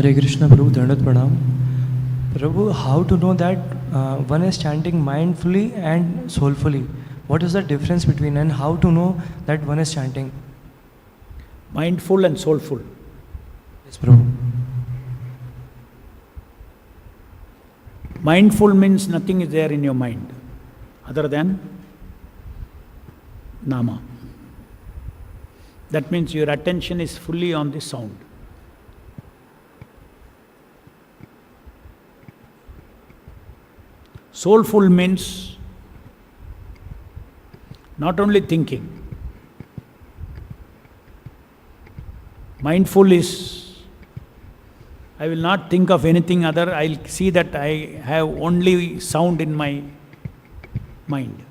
Hare Krishna, Prabhu, Dandat Pranam. Prabhu, how to know that one is chanting mindfully and soulfully? What is the difference between, and how to know that one is chanting? Mindful and soulful. Yes, Prabhu. Mindful means nothing is there in your mind other than Nama. That means your attention is fully on the sound. Soulful means not only thinking. Mindful is, I will not think of anything other, I'll see that I have only sound in my mind.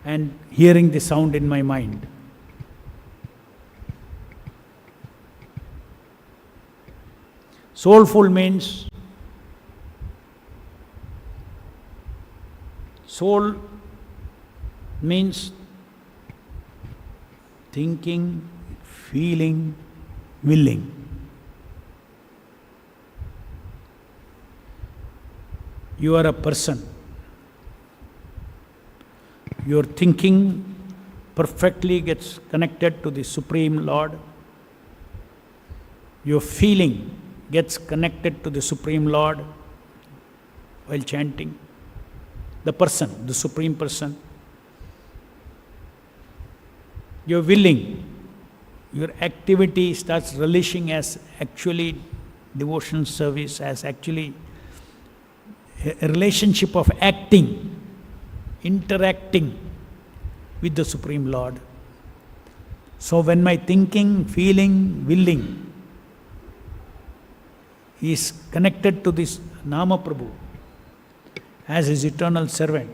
And hearing the sound in my mind. Soulful means, soul means thinking, feeling, willing. You are a person. Your thinking perfectly gets connected to the Supreme Lord. Your feeling gets connected to the Supreme Lord while chanting. The person, the Supreme Person. Your willing, your activity starts relishing as actually devotional service, as actually a relationship of acting, interacting with the Supreme Lord. So when my thinking, feeling, willing is connected to this Nama Prabhu as his eternal servant,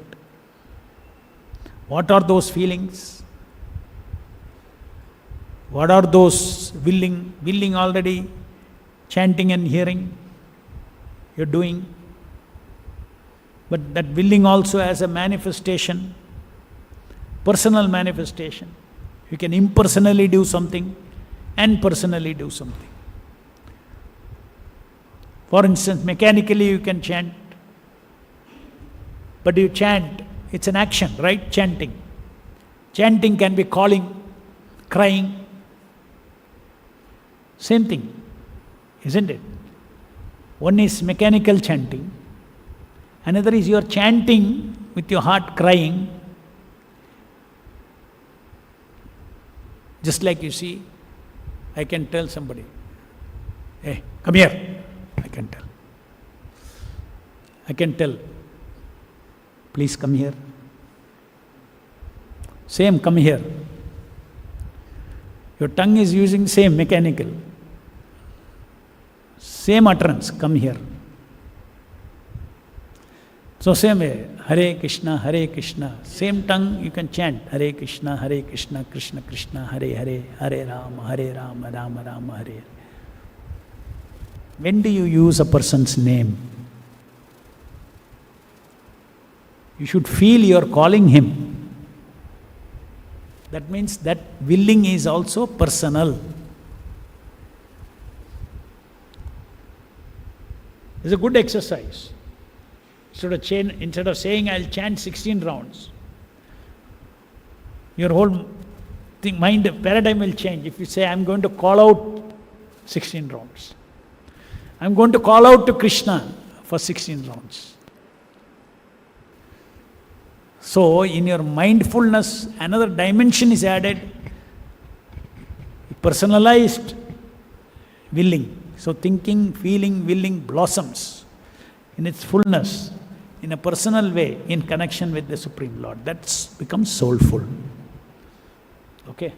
what are those feelings? What are those willing? Willing already, chanting and hearing, you're doing. But that willing also has a manifestation, personal manifestation. You can impersonally do something and personally do something. For instance, mechanically you can chant, but you chant, it's an action, right? Chanting. Chanting can be calling, crying. Same thing, isn't it? One is mechanical chanting, another is you are chanting with your heart crying. Just like you see, I can tell somebody, hey, come here. I can tell. I can tell, please come here. Same, come here. Your tongue is using same mechanical. Same utterance, come here. So same way, Hare Krishna, same tongue you can chant, Hare Krishna, Krishna Krishna, Hare Hare, Hare Rama, Rama Rama, Hare. When do you use a person's name? You should feel you are calling him. That means that willing is also personal. It's a good exercise. Instead of saying I'll chant 16 rounds, your whole mind paradigm will change. If you say I'm going to call out 16 rounds, I'm going to call out to Krishna for 16 rounds. So in your mindfulness, another dimension is added, personalized willing. So thinking, feeling, willing blossoms in its fullness, in a personal way, in connection with the Supreme Lord. That becomes soulful. Okay?